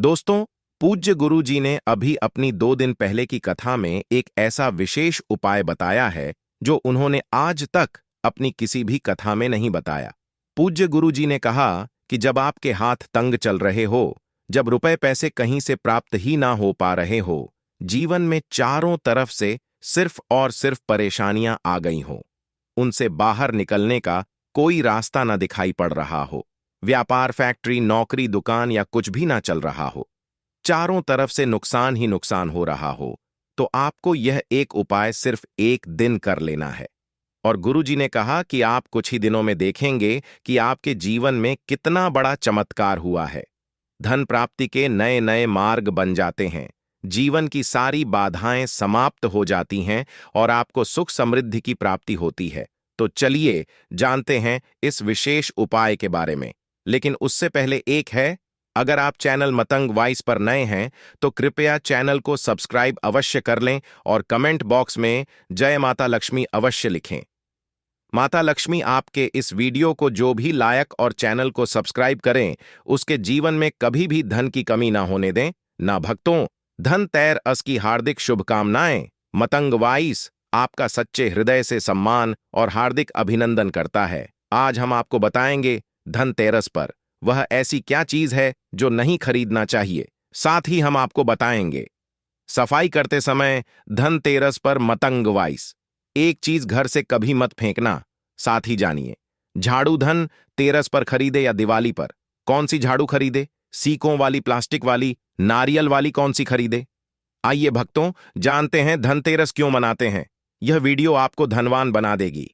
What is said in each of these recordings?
दोस्तों, पूज्य गुरु जी ने अभी अपनी 2 दिन पहले की कथा में एक ऐसा विशेष उपाय बताया है जो उन्होंने आज तक अपनी किसी भी कथा में नहीं बताया। पूज्य गुरु जी ने कहा कि जब आपके हाथ तंग चल रहे हो, जब रुपए पैसे कहीं से प्राप्त ही ना हो पा रहे हो, जीवन में चारों तरफ से सिर्फ और सिर्फ परेशानियां आ गई हो, उनसे बाहर निकलने का कोई रास्ता ना दिखाई पड़ रहा हो, व्यापार, फैक्ट्री, नौकरी, दुकान या कुछ भी ना चल रहा हो, चारों तरफ से नुकसान ही नुकसान हो रहा हो, तो आपको यह एक उपाय सिर्फ एक दिन कर लेना है। और गुरुजी ने कहा कि आप कुछ ही दिनों में देखेंगे कि आपके जीवन में कितना बड़ा चमत्कार हुआ है। धन प्राप्ति के नए नए मार्ग बन जाते हैं, जीवन की सारी बाधाएं समाप्त हो जाती हैं और आपको सुख समृद्धि की प्राप्ति होती है। तो चलिए जानते हैं इस विशेष उपाय के बारे में। लेकिन उससे पहले एक है, अगर आप चैनल मतंग वॉइस पर नए हैं तो कृपया चैनल को सब्सक्राइब अवश्य कर लें और कमेंट बॉक्स में जय माता लक्ष्मी अवश्य लिखें। माता लक्ष्मी आपके इस वीडियो को जो भी लायक और चैनल को सब्सक्राइब करें, उसके जीवन में कभी भी धन की कमी ना होने दें। ना भक्तों, धनतेरस की हार्दिक शुभकामनाएं। मतंग वॉइस आपका सच्चे हृदय से सम्मान और हार्दिक अभिनंदन करता है। आज हम आपको बताएंगे धनतेरस पर वह ऐसी क्या चीज है जो नहीं खरीदना चाहिए। साथ ही हम आपको बताएंगे सफाई करते समय धनतेरस पर मतंग वॉइस एक चीज घर से कभी मत फेंकना। साथ ही जानिए झाड़ू धन तेरस पर खरीदे या दिवाली पर, कौन सी झाड़ू खरीदे, सीकों वाली, प्लास्टिक वाली, नारियल वाली, कौन सी खरीदे। आइए भक्तों, जानते हैं धनतेरस क्यों मनाते हैं। यह वीडियो आपको धनवान बना देगी।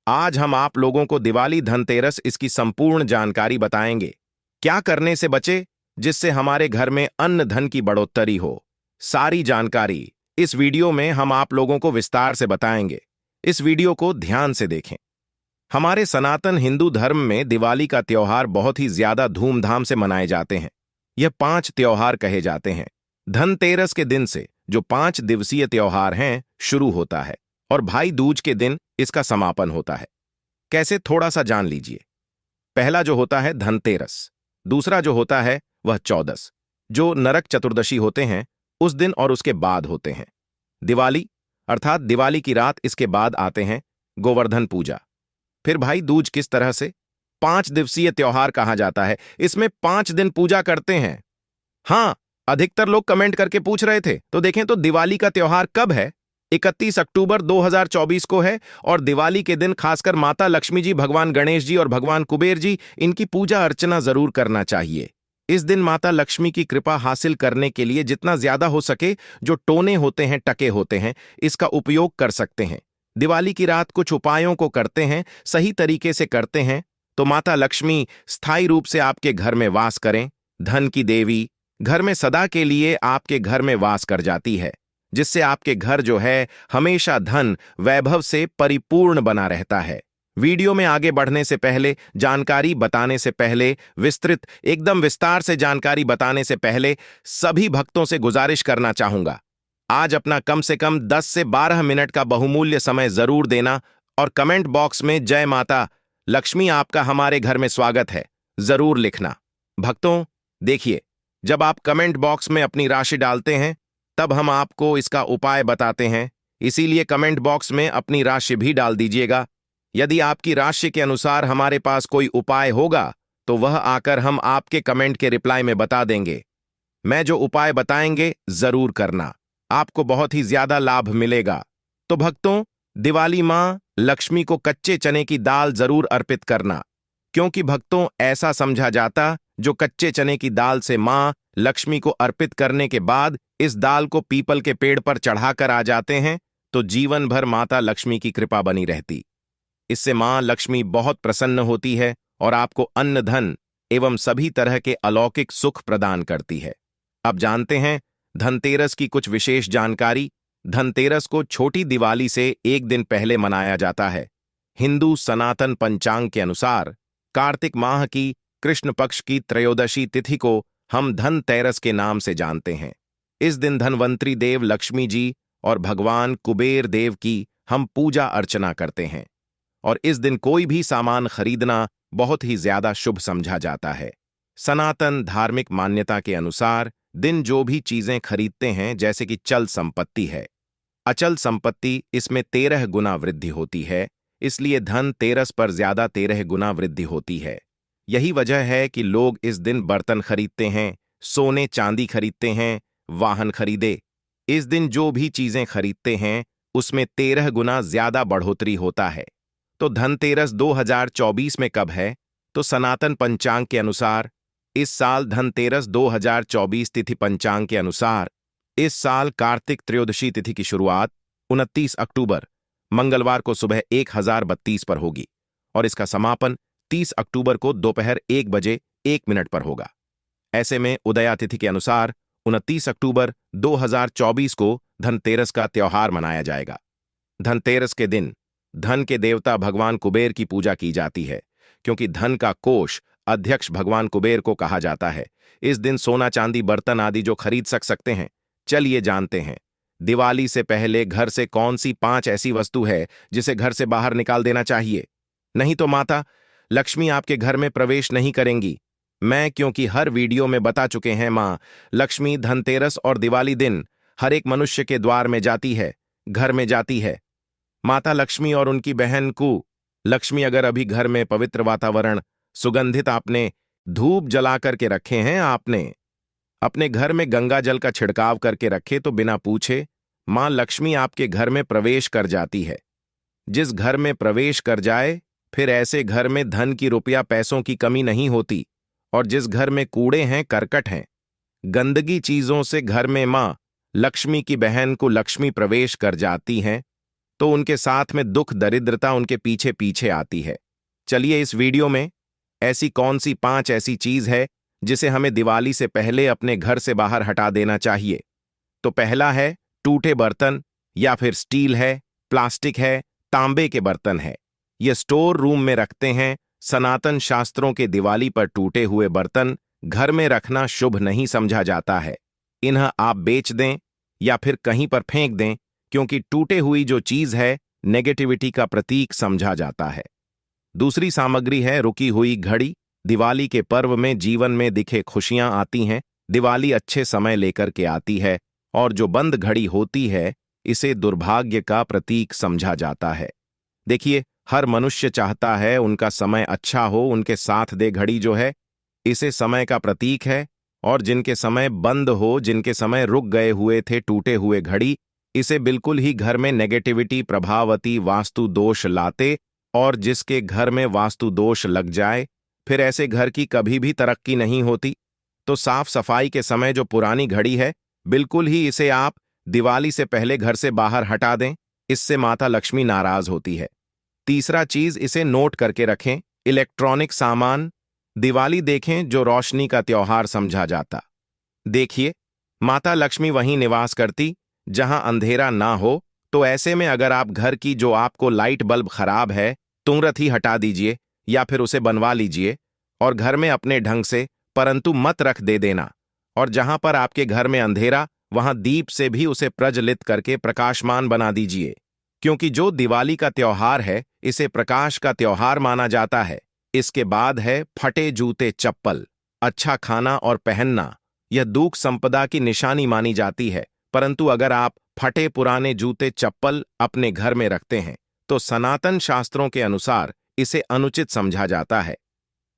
आज हम आप लोगों को दिवाली, धनतेरस, इसकी संपूर्ण जानकारी बताएंगे। क्या करने से बचे जिससे हमारे घर में अन्न धन की बढ़ोत्तरी हो। सारी जानकारी इस वीडियो में हम आप लोगों को विस्तार से बताएंगे। इस वीडियो को ध्यान से देखें। हमारे सनातन हिंदू धर्म में दिवाली का त्योहार बहुत ही ज्यादा धूमधाम से मनाए जाते हैं। यह 5 त्योहार कहे जाते हैं। धनतेरस के दिन से जो 5 दिवसीय त्योहार हैं शुरू होता है और भाई दूज के दिन इसका समापन होता है। कैसे, थोड़ा सा जान लीजिए। पहला जो होता है धनतेरस, दूसरा जो होता है वह चौदस, जो नरक चतुर्दशी होते हैं उस दिन और उसके बाद होते हैं। दिवाली अर्थात दिवाली की रात, इसके बाद आते हैं गोवर्धन पूजा। फिर भाई दूज किस तरह से 5 दिवसीय त्योहार कहा जाता है। इसमें 5 दिन पूजा करते हैं। हां, अधिकतर लोग कमेंट करके पूछ रहे थे, तो देखें तो दिवाली का त्योहार कब है। 31 अक्टूबर 2024 को है और दिवाली के दिन खासकर माता लक्ष्मी जी, भगवान गणेश जी और भगवान कुबेर जी, इनकी पूजा अर्चना जरूर करना चाहिए। इस दिन माता लक्ष्मी की कृपा हासिल करने के लिए जितना ज्यादा हो सके जो टोने होते हैं, टके होते हैं, इसका उपयोग कर सकते हैं। दिवाली की रात कुछ उपायों को करते हैं, सही तरीके से करते हैं तो माता लक्ष्मी स्थायी रूप से आपके घर में वास करें। धन की देवी घर में सदा के लिए आपके घर में वास कर जाती है, जिससे आपके घर जो है हमेशा धन वैभव से परिपूर्ण बना रहता है। वीडियो में आगे बढ़ने से पहले, जानकारी बताने से पहले, विस्तृत एकदम विस्तार से जानकारी बताने से पहले सभी भक्तों से गुजारिश करना चाहूंगा, आज अपना कम से कम 10 से 12 मिनट का बहुमूल्य समय जरूर देना और कमेंट बॉक्स में जय माता लक्ष्मी, आपका हमारे घर में स्वागत है, जरूर लिखना। भक्तों देखिए, जब आप कमेंट बॉक्स में अपनी राशि डालते हैं तब हम आपको इसका उपाय बताते हैं, इसीलिए कमेंट बॉक्स में अपनी राशि भी डाल दीजिएगा। यदि आपकी राशि के अनुसार हमारे पास कोई उपाय होगा तो वह आकर हम आपके कमेंट के रिप्लाई में बता देंगे। मैं जो उपाय बताएंगे जरूर करना, आपको बहुत ही ज्यादा लाभ मिलेगा। तो भक्तों, दिवाली मां लक्ष्मी को कच्चे चने की दाल जरूर अर्पित करना, क्योंकि भक्तों ऐसा समझा जाता जो कच्चे चने की दाल से मां लक्ष्मी को अर्पित करने के बाद इस दाल को पीपल के पेड़ पर चढ़ाकर आ जाते हैं तो जीवन भर माता लक्ष्मी की कृपा बनी रहती। इससे मां लक्ष्मी बहुत प्रसन्न होती है और आपको अन्न धन एवं सभी तरह के अलौकिक सुख प्रदान करती है। अब जानते हैं धनतेरस की कुछ विशेष जानकारी। धनतेरस को छोटी दिवाली से एक दिन पहले मनाया जाता है। हिंदू सनातन पंचांग के अनुसार कार्तिक माह की कृष्ण पक्ष की त्रयोदशी तिथि को हम धनतेरस के नाम से जानते हैं। इस दिन धनवंतरी देव लक्ष्मी जी और भगवान कुबेर देव की हम पूजा अर्चना करते हैं और इस दिन कोई भी सामान खरीदना बहुत ही ज्यादा शुभ समझा जाता है। सनातन धार्मिक मान्यता के अनुसार दिन जो भी चीजें खरीदते हैं, जैसे कि चल संपत्ति है, अचल संपत्ति, इसमें 13 गुना वृद्धि होती है, इसलिए धन तेरस पर ज्यादा 13 गुना वृद्धि होती है। यही वजह है कि लोग इस दिन बर्तन खरीदते हैं, सोने चांदी खरीदते हैं, वाहन खरीदे। इस दिन जो भी चीजें खरीदते हैं उसमें 13 गुना ज्यादा बढ़ोतरी होता है। तो धनतेरस 2024 में कब है? तो सनातन पंचांग के अनुसार इस साल धनतेरस 2024 तिथि पंचांग के अनुसार इस साल कार्तिक त्रयोदशी तिथि की शुरुआत 29 अक्टूबर मंगलवार को सुबह 1032 पर होगी और इसका समापन 30 अक्टूबर को दोपहर 1 बजे 1 मिनट पर होगा। ऐसे में उदया तिथि के अनुसार 29 अक्टूबर 2024 को धनतेरस का त्योहार मनाया जाएगा। धनतेरस के दिन धन के देवता भगवान कुबेर की पूजा की जाती है, क्योंकि धन का कोष अध्यक्ष भगवान कुबेर को कहा जाता है। इस दिन सोना चांदी बर्तन आदि जो खरीद सकते हैं। चलिए जानते हैं, दिवाली से पहले घर से कौन सी 5 ऐसी वस्तु है जिसे घर से बाहर निकाल देना चाहिए, नहीं तो माता लक्ष्मी आपके घर में प्रवेश नहीं करेंगी। क्योंकि हर वीडियो में बता चुके हैं, मां लक्ष्मी धनतेरस और दिवाली दिन हर एक मनुष्य के द्वार में जाती है, घर में जाती है। माता लक्ष्मी और उनकी बहन कु लक्ष्मी अगर अभी घर में पवित्र वातावरण सुगंधित आपने धूप जला करके रखे हैं, आपने अपने घर में गंगा जल का छिड़काव करके रखे, तो बिना पूछे मां लक्ष्मी आपके घर में प्रवेश कर जाती है। जिस घर में प्रवेश कर जाए, फिर ऐसे घर में धन की रुपया पैसों की कमी नहीं होती। और जिस घर में कूड़े हैं, करकट हैं, गंदगी चीजों से घर में मां लक्ष्मी की बहन को लक्ष्मी प्रवेश कर जाती हैं, तो उनके साथ में दुख दरिद्रता उनके पीछे पीछे आती है। चलिए इस वीडियो में ऐसी कौन सी 5 ऐसी चीज है जिसे हमें दिवाली से पहले अपने घर से बाहर हटा देना चाहिए। तो पहला है टूटे बर्तन, या फिर स्टील है, प्लास्टिक है, तांबे के बर्तन है। ये स्टोर रूम में रखते हैं। सनातन शास्त्रों के दिवाली पर टूटे हुए बर्तन घर में रखना शुभ नहीं समझा जाता है। इन्हें आप बेच दें या फिर कहीं पर फेंक दें, क्योंकि टूटे हुई जो चीज है नेगेटिविटी का प्रतीक समझा जाता है। दूसरी सामग्री है रुकी हुई घड़ी। दिवाली के पर्व में जीवन में दिखे खुशियां आती हैं। दिवाली अच्छे समय लेकर के आती है, और जो बंद घड़ी होती है इसे दुर्भाग्य का प्रतीक समझा जाता है। देखिए, हर मनुष्य चाहता है उनका समय अच्छा हो, उनके साथ दे घड़ी जो है इसे समय का प्रतीक है। और जिनके समय बंद हो, जिनके समय रुक गए हुए थे, टूटे हुए घड़ी, इसे बिल्कुल ही घर में नेगेटिविटी प्रभावती वास्तु दोष लाते। और जिसके घर में वास्तु दोष लग जाए, फिर ऐसे घर की कभी भी तरक्की नहीं होती। तो साफ सफाई के समय जो पुरानी घड़ी है, बिल्कुल ही इसे आप दिवाली से पहले घर से बाहर हटा दें। इससे माता लक्ष्मी नाराज होती है। तीसरा चीज, इसे नोट करके रखें, इलेक्ट्रॉनिक सामान। दिवाली देखें जो रोशनी का त्योहार समझा जाता। देखिए, माता लक्ष्मी वहीं निवास करती जहां अंधेरा ना हो। तो ऐसे में अगर आप घर की जो आपको लाइट बल्ब खराब है, तुरंत ही हटा दीजिए या फिर उसे बनवा लीजिए और घर में अपने ढंग से, परंतु मत रख दे देना। और जहां पर आपके घर में अंधेरा, वहां दीप से भी उसे प्रज्वलित करके प्रकाशमान बना दीजिए, क्योंकि जो दिवाली का त्योहार है इसे प्रकाश का त्योहार माना जाता है। इसके बाद है फटे जूते चप्पल। अच्छा खाना और पहनना यह दुख संपदा की निशानी मानी जाती है, परंतु अगर आप फटे पुराने जूते चप्पल अपने घर में रखते हैं तो सनातन शास्त्रों के अनुसार इसे अनुचित समझा जाता है।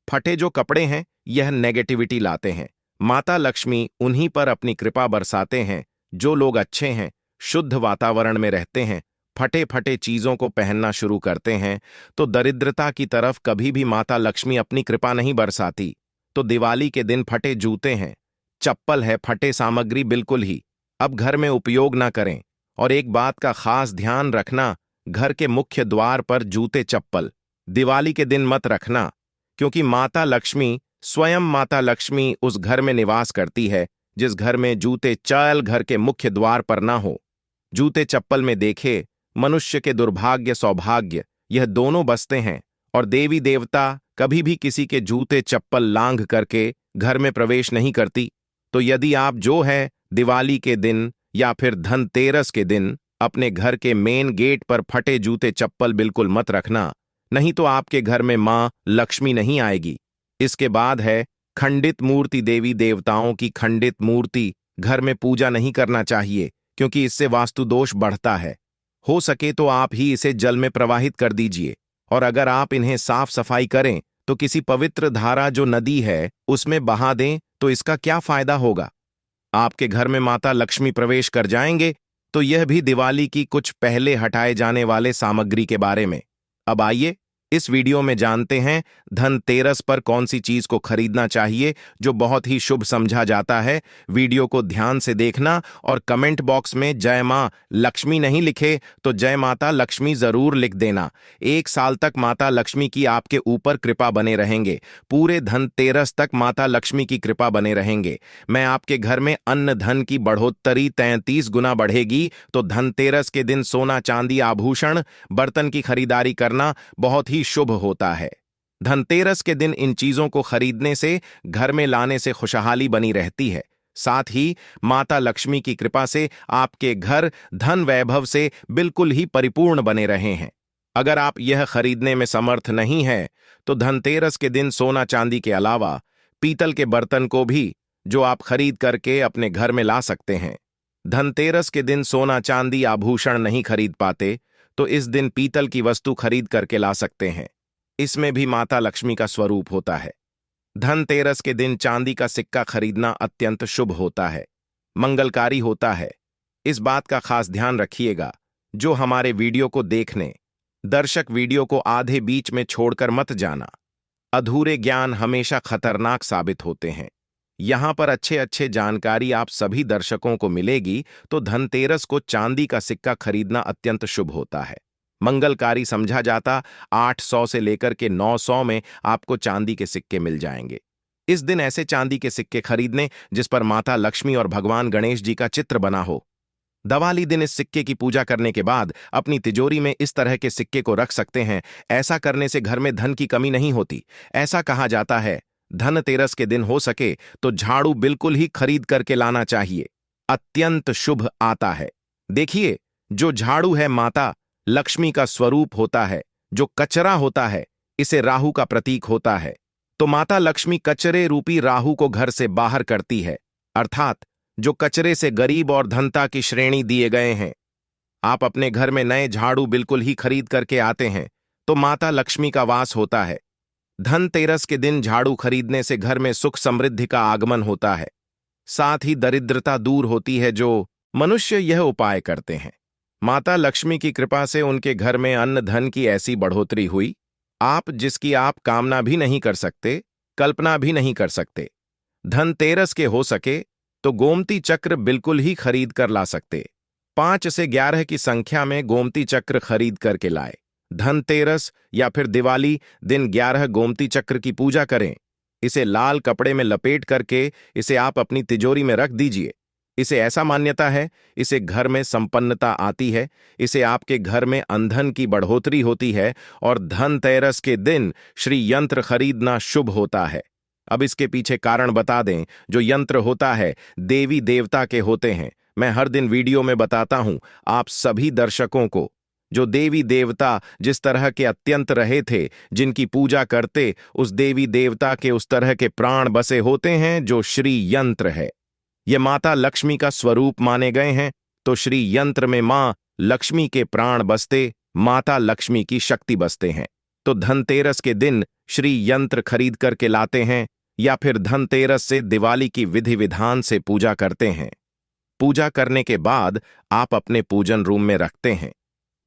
फटे जो कपड़े हैं यह नेगेटिविटी लाते हैं। माता लक्ष्मी उन्हीं पर अपनी कृपा बरसाते हैं जो लोग अच्छे हैं, शुद्ध वातावरण में रहते हैं, फटे फटे चीजों को पहनना शुरू करते हैं, तो दरिद्रता की तरफ कभी भी माता लक्ष्मी अपनी कृपा नहीं बरसाती। तो दिवाली के दिन फटे जूते हैं, चप्पल है, फटे सामग्री बिल्कुल ही अब घर में उपयोग ना करें। और एक बात का खास ध्यान रखना, घर के मुख्य द्वार पर जूते चप्पल दिवाली के दिन मत रखना, क्योंकि माता लक्ष्मी स्वयं माता लक्ष्मी उस घर में निवास करती है जिस घर में जूते चल घर के मुख्य द्वार पर ना हो। जूते चप्पल में देखे मनुष्य के दुर्भाग्य सौभाग्य यह दोनों बसते हैं, और देवी देवता कभी भी किसी के जूते चप्पल लांघ करके घर में प्रवेश नहीं करती। तो यदि आप जो है दिवाली के दिन या फिर धनतेरस के दिन अपने घर के मेन गेट पर फटे जूते चप्पल बिल्कुल मत रखना, नहीं तो आपके घर में मां लक्ष्मी नहीं आएगी। इसके बाद है खंडित मूर्ति, देवी देवताओं की खंडित मूर्ति घर में पूजा नहीं करना चाहिए, क्योंकि इससे वास्तु दोष बढ़ता है। हो सके तो आप ही इसे जल में प्रवाहित कर दीजिए, और अगर आप इन्हें साफ सफाई करें तो किसी पवित्र धारा जो नदी है उसमें बहा दें तो इसका क्या फायदा होगा? आपके घर में माता लक्ष्मी प्रवेश कर जाएंगे। तो यह भी दिवाली की कुछ पहले हटाए जाने वाले सामग्री के बारे में। अब आइए इस वीडियो में जानते हैं धनतेरस पर कौन सी चीज को खरीदना चाहिए जो बहुत ही शुभ समझा जाता है। वीडियो को ध्यान से देखना और कमेंट बॉक्स में जय मां लक्ष्मी नहीं लिखे तो जय माता लक्ष्मी जरूर लिख देना। 1 साल तक माता लक्ष्मी की आपके ऊपर कृपा बने रहेंगे। पूरे धनतेरस तक माता लक्ष्मी की कृपा बने रहेंगे। मैं आपके घर में अन्न धन की बढ़ोत्तरी 33 गुना बढ़ेगी। तो धनतेरस के दिन सोना चांदी आभूषण बर्तन की खरीदारी करना बहुत ही शुभ होता है। धनतेरस के दिन इन चीजों को खरीदने से, घर में लाने से खुशहाली बनी रहती है। साथ ही माता लक्ष्मी की कृपा से आपके घर धन वैभव से बिल्कुल ही परिपूर्ण बने रहे हैं। अगर आप यह खरीदने में समर्थ नहीं है तो धनतेरस के दिन सोना चांदी के अलावा पीतल के बर्तन को भी जो आप खरीद करके अपने घर में ला सकते हैं। धनतेरस के दिन सोना चांदी आभूषण नहीं खरीद पाते तो इस दिन पीतल की वस्तु खरीद करके ला सकते हैं। इसमें भी माता लक्ष्मी का स्वरूप होता है। धनतेरस के दिन चांदी का सिक्का खरीदना अत्यंत शुभ होता है, मंगलकारी होता है। इस बात का खास ध्यान रखिएगा। जो हमारे वीडियो को देखने दर्शक वीडियो को आधे बीच में छोड़कर मत जाना। अधूरे ज्ञान हमेशा खतरनाक साबित होते हैं। यहां पर अच्छे अच्छे जानकारी आप सभी दर्शकों को मिलेगी। तो धनतेरस को चांदी का सिक्का खरीदना अत्यंत शुभ होता है, मंगलकारी समझा जाता। 800 से लेकर के 900 में आपको चांदी के सिक्के मिल जाएंगे। इस दिन ऐसे चांदी के सिक्के खरीदने जिस पर माता लक्ष्मी और भगवान गणेश जी का चित्र बना हो। दिवाली दिन इस सिक्के की पूजा करने के बाद अपनी तिजोरी में इस तरह के सिक्के को रख सकते हैं। ऐसा करने से घर में धन की कमी नहीं होती। ऐसा कहा जाता है धनतेरस के दिन हो सके तो झाड़ू बिल्कुल ही खरीद करके लाना चाहिए, अत्यंत शुभ आता है। देखिए, जो झाड़ू है माता लक्ष्मी का स्वरूप होता है। जो कचरा होता है इसे राहु का प्रतीक होता है। तो माता लक्ष्मी कचरे रूपी राहु को घर से बाहर करती है, अर्थात जो कचरे से गरीब और धनता की श्रेणी दिए गए हैं। आप अपने घर में नए झाड़ू बिल्कुल ही खरीद करके आते हैं तो माता लक्ष्मी का वास होता है। धनतेरस के दिन झाड़ू खरीदने से घर में सुख समृद्धि का आगमन होता है, साथ ही दरिद्रता दूर होती है। जो मनुष्य यह उपाय करते हैं, माता लक्ष्मी की कृपा से उनके घर में अन्न धन की ऐसी बढ़ोतरी हुई आप जिसकी आप कामना भी नहीं कर सकते, कल्पना भी नहीं कर सकते। धनतेरस के हो सके तो गोमती चक्र बिल्कुल ही खरीद कर ला सकते। 5 से 11 की संख्या में गोमती चक्र खरीद करके लाए। धनतेरस या फिर दिवाली दिन 11 गोमती चक्र की पूजा करें। इसे लाल कपड़े में लपेट करके इसे आप अपनी तिजोरी में रख दीजिए। इसे ऐसा मान्यता है, इसे घर में संपन्नता आती है, इसे आपके घर में अंधन की बढ़ोतरी होती है और धनतेरस के दिन श्री यंत्र खरीदना शुभ होता है। अब इसके पीछे कारण बता दें। जो यंत्र होता है देवी देवता के होते हैं। मैं हर दिन वीडियो में बताता हूं आप सभी दर्शकों को। जो देवी देवता जिस तरह के अत्यंत रहे थे, जिनकी पूजा करते, उस देवी देवता के उस तरह के प्राण बसे होते हैं जो श्री यंत्र है। ये माता लक्ष्मी का स्वरूप माने गए हैं। तो श्री यंत्र में मां लक्ष्मी के प्राण बसते, माता लक्ष्मी की शक्ति बसते हैं। तो धनतेरस के दिन श्री यंत्र खरीद करके लाते हैं या फिर धनतेरस से दिवाली की विधि विधान से पूजा करते हैं। पूजा करने के बाद आप अपने पूजन रूम में रखते हैं।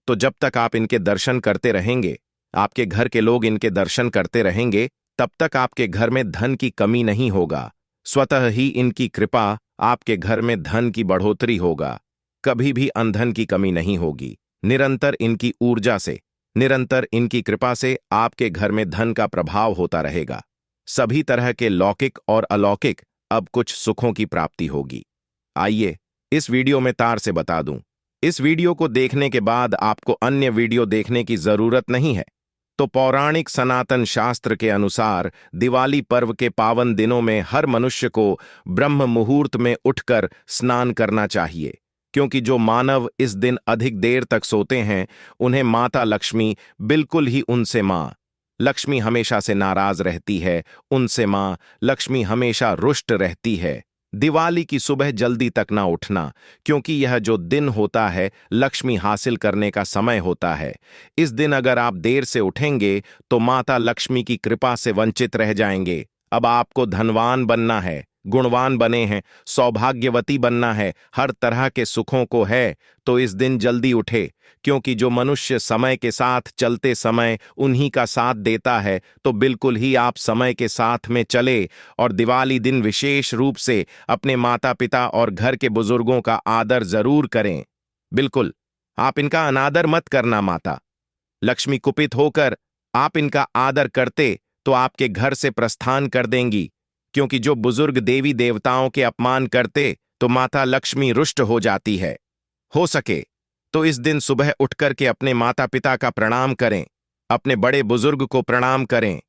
तो जब तक आप इनके दर्शन करते रहेंगे, आपके घर के लोग इनके दर्शन करते रहेंगे, तब तक आपके घर में धन की कमी नहीं होगा। स्वतः ही इनकी कृपा आपके घर में धन की बढ़ोतरी होगा। कभी भी अंधन की कमी नहीं होगी। निरंतर इनकी ऊर्जा से, निरंतर इनकी कृपा से आपके घर में धन का प्रभाव होता रहेगा। सभी तरह के लौकिक और अलौकिक अब कुछ सुखों की प्राप्ति होगी। आइए इस वीडियो में तार से बता दूं। इस वीडियो को देखने के बाद आपको अन्य वीडियो देखने की जरूरत नहीं है। तो पौराणिक सनातन शास्त्र के अनुसार दिवाली पर्व के पावन दिनों में हर मनुष्य को ब्रह्म मुहूर्त में उठकर स्नान करना चाहिए, क्योंकि जो मानव इस दिन अधिक देर तक सोते हैं उन्हें माता लक्ष्मी बिल्कुल ही उनसे मां लक्ष्मी हमेशा से नाराज रहती है, उनसे माँ लक्ष्मी हमेशा रुष्ट रहती है। दिवाली की सुबह जल्दी तक ना उठना, क्योंकि यह जो दिन होता है लक्ष्मी हासिल करने का समय होता है। इस दिन अगर आप देर से उठेंगे तो माता लक्ष्मी की कृपा से वंचित रह जाएंगे। अब आपको धनवान बनना है, गुणवान बने हैं, सौभाग्यवती बनना है, हर तरह के सुखों को है, तो इस दिन जल्दी उठे, क्योंकि जो मनुष्य समय के साथ चलते समय उन्हीं का साथ देता है, तो बिल्कुल ही आप समय के साथ में चले। और दिवाली दिन विशेष रूप से अपने माता पिता और घर के बुजुर्गों का आदर जरूर करें। बिल्कुल, आप इनका अनादर मत करना। माता लक्ष्मी कुपित होकर आप इनका आदर करते तो आपके घर से प्रस्थान कर देंगी, क्योंकि जो बुजुर्ग देवी देवताओं के अपमान करते तो माता लक्ष्मी रुष्ट हो जाती है। हो सके तो इस दिन सुबह उठकर के अपने माता पिता का प्रणाम करें, अपने बड़े बुजुर्ग को प्रणाम करें।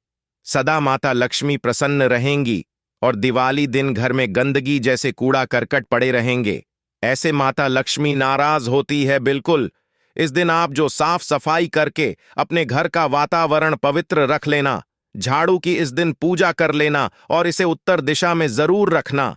सदा माता लक्ष्मी प्रसन्न रहेंगी और दिवाली दिन घर में गंदगी जैसे कूड़ा करकट पड़े रहेंगे, ऐसे माता लक्ष्मी नाराज होती है। बिल्कुल, इस दिन आप जो साफ सफाई करके अपने घर का वातावरण पवित्र रख लेना, झाड़ू की इस दिन पूजा कर लेना और इसे उत्तर दिशा में जरूर रखना।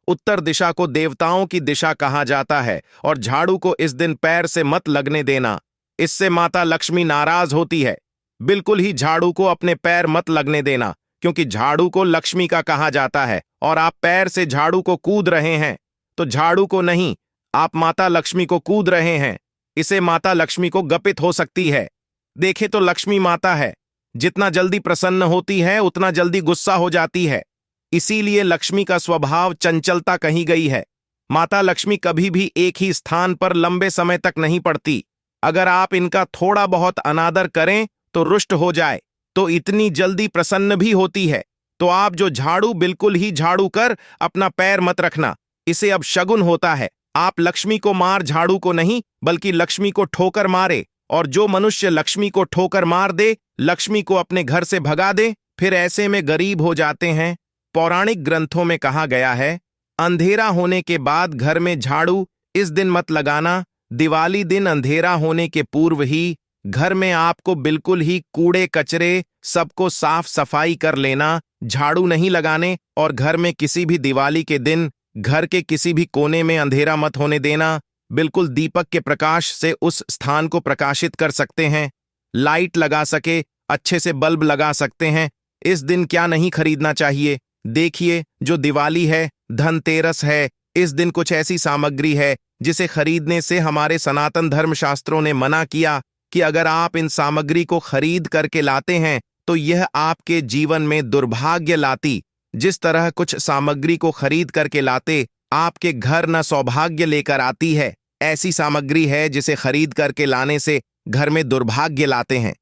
उत्तर दिशा को देवताओं की दिशा कहा जाता है और झाड़ू को इस दिन पैर से मत लगने देना, इससे माता लक्ष्मी नाराज होती है। बिल्कुल ही झाड़ू को अपने पैर मत लगने देना, क्योंकि झाड़ू को लक्ष्मी का कहा जाता है और आप पैर से झाड़ू को कूद रहे हैं, तो झाड़ू को नहीं, आप माता लक्ष्मी को कूद रहे हैं। इसे माता लक्ष्मी को गपित हो सकती है। देखे तो लक्ष्मी माता है, जितना जल्दी प्रसन्न होती है उतना जल्दी गुस्सा हो जाती है, इसीलिए लक्ष्मी का स्वभाव चंचलता कही गई है। माता लक्ष्मी कभी भी एक ही स्थान पर लंबे समय तक नहीं पड़ती। अगर आप इनका थोड़ा बहुत अनादर करें तो रुष्ट हो जाए, तो इतनी जल्दी प्रसन्न भी होती है। तो आप जो झाड़ू बिल्कुल ही झाड़ू कर अपना पैर मत रखना, इसे अब शगुन होता है। आप लक्ष्मी को मार झाड़ू को नहीं, बल्कि लक्ष्मी को ठोकर मारे, और जो मनुष्य लक्ष्मी को ठोकर मार दे, लक्ष्मी को अपने घर से भगा दे, फिर ऐसे में गरीब हो जाते हैं। पौराणिक ग्रंथों में कहा गया है, अंधेरा होने के बाद घर में झाड़ू इस दिन मत लगाना। दिवाली दिन अंधेरा होने के पूर्व ही घर में आपको बिल्कुल ही कूड़े कचरे सबको साफ सफाई कर लेना, झाड़ू नहीं लगाने। और घर में किसी भी दिवाली के दिन घर के किसी भी कोने में अंधेरा मत होने देना। बिल्कुल दीपक के प्रकाश से उस स्थान को प्रकाशित कर सकते हैं, लाइट लगा सके अच्छे से बल्ब लगा सकते हैं। इस दिन क्या नहीं खरीदना चाहिए? देखिए, जो दिवाली है, धनतेरस है, इस दिन कुछ ऐसी सामग्री है जिसे खरीदने से हमारे सनातन धर्मशास्त्रों ने मना किया कि अगर आप इन सामग्री को खरीद करके लाते हैं तो यह आपके जीवन में दुर्भाग्य लाती। जिस तरह कुछ सामग्री को खरीद करके लाते आपके घर न सौभाग्य लेकर आती है, ऐसी सामग्री है जिसे खरीद करके लाने से घर में दुर्भाग्य लाते हैं।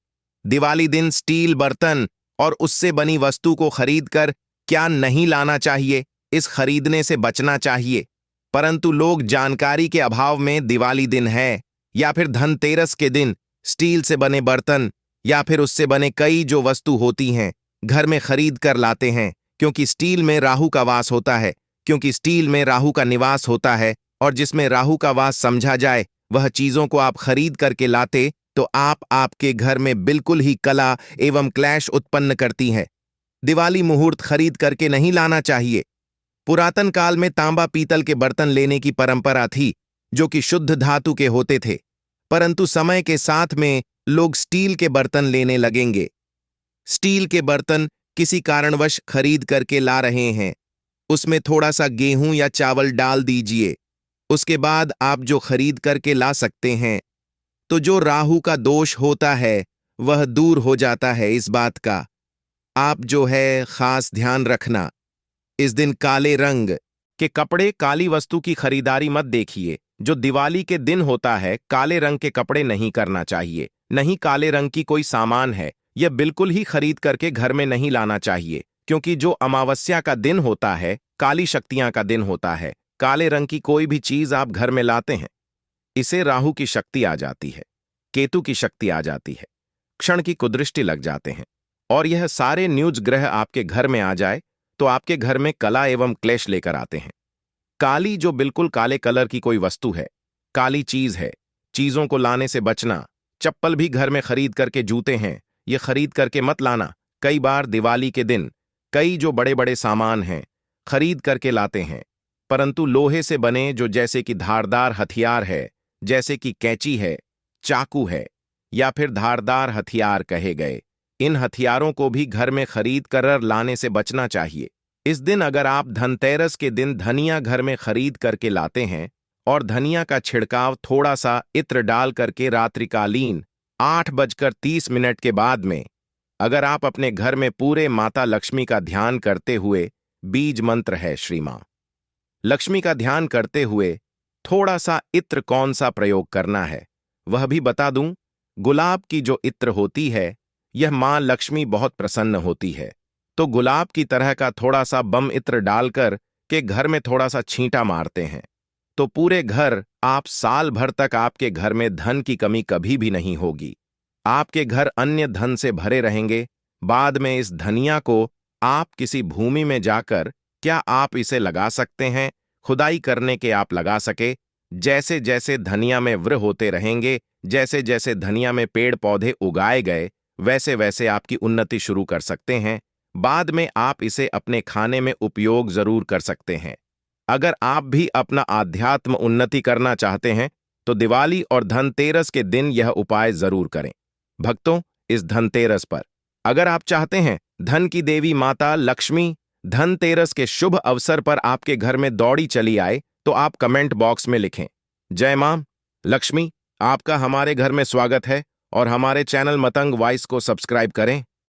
दिवाली दिन स्टील बर्तन और उससे बनी वस्तु को खरीदकर क्या नहीं लाना चाहिए, इस खरीदने से बचना चाहिए। परंतु लोग जानकारी के अभाव में दिवाली दिन है या फिर धनतेरस के दिन स्टील से बने बर्तन या फिर उससे बने कई जो वस्तु होती हैं घर में खरीद कर लाते हैं, क्योंकि स्टील में राहु का वास होता है, क्योंकि स्टील में राहु का निवास होता है, और जिसमें राहु का वास समझा जाए वह चीजों को आप खरीद करके लाते तो आपके घर में बिल्कुल ही कला एवं क्लेश उत्पन्न करती हैं। दिवाली मुहूर्त खरीद करके नहीं लाना चाहिए। पुरातन काल में तांबा पीतल के बर्तन लेने की परंपरा थी, जो कि शुद्ध धातु के होते थे, परंतु समय के साथ में लोग स्टील के बर्तन लेने लगेंगे। स्टील के बर्तन किसी कारणवश खरीद करके ला रहे हैं, उसमें थोड़ा सा गेहूं या चावल डाल दीजिए, उसके बाद आप जो खरीद करके ला सकते हैं, तो जो राहु का दोष होता है वह दूर हो जाता है। इस बात का आप जो है खास ध्यान रखना। इस दिन काले रंग के कपड़े, काली वस्तु की खरीदारी मत देखिए। जो दिवाली के दिन होता है, काले रंग के कपड़े नहीं करना चाहिए। नहीं काले रंग की कोई सामान है, यह बिल्कुल ही खरीद करके घर में नहीं लाना चाहिए, क्योंकि जो अमावस्या का दिन होता है, काली शक्तियां का दिन होता है। काले रंग की कोई भी चीज आप घर में लाते हैं, इसे राहु की शक्ति आ जाती है, केतु की शक्ति आ जाती है, क्षण की कुदृष्टि लग जाते हैं, और यह सारे न्यूज ग्रह आपके घर में आ जाए तो आपके घर में कला एवं क्लेश लेकर आते हैं। काली जो बिल्कुल काले कलर की कोई वस्तु है, काली चीज है, चीजों को लाने से बचना। चप्पल भी घर में खरीद करके, जूते हैं, ये खरीद करके मत लाना। कई बार दिवाली के दिन कई जो बड़े बड़े सामान हैं खरीद करके लाते हैं, परंतु लोहे से बने जो जैसे कि धारदार हथियार है, जैसे कि कैंची है, चाकू है या फिर धारदार हथियार कहे गए, इन हथियारों को भी घर में खरीद कर लाने से बचना चाहिए। इस दिन अगर आप धनतेरस के दिन धनिया घर में खरीद करके लाते हैं और धनिया का छिड़काव थोड़ा सा इत्र डाल करके रात्रिकालीन 8:30 के बाद में अगर आप अपने घर में पूरे माता लक्ष्मी का ध्यान करते हुए, बीज मंत्र है श्री मां लक्ष्मी का ध्यान करते हुए थोड़ा सा इत्र कौन सा प्रयोग करना है वह भी बता दूं। गुलाब की जो इत्र होती है यह मां लक्ष्मी बहुत प्रसन्न होती है, तो गुलाब की तरह का थोड़ा सा बम इत्र डालकर के घर में थोड़ा सा छींटा मारते हैं तो पूरे घर आप साल भर तक आपके घर में धन की कमी कभी भी नहीं होगी। आपके घर अन्य धन से भरे रहेंगे। बाद में इस धनिया को आप किसी भूमि में जाकर क्या आप इसे लगा सकते हैं, खुदाई करने के आप लगा सके। जैसे जैसे धनिया में वृक्ष होते रहेंगे, जैसे जैसे धनिया में पेड़ पौधे उगाए गए, वैसे वैसे आपकी उन्नति शुरू कर सकते हैं। बाद में आप इसे अपने खाने में उपयोग जरूर कर सकते हैं। अगर आप भी अपना आध्यात्म उन्नति करना चाहते हैं तो दिवाली और धनतेरस के दिन यह उपाय जरूर करें। भक्तों, इस धनतेरस पर अगर आप चाहते हैं धन की देवी माता लक्ष्मी धनतेरस के शुभ अवसर पर आपके घर में दौड़ी चली आए तो आप कमेंट बॉक्स में लिखें, जय मां लक्ष्मी। आपका हमारे घर में स्वागत है और हमारे चैनल मतंग वॉइस को सब्सक्राइब करें।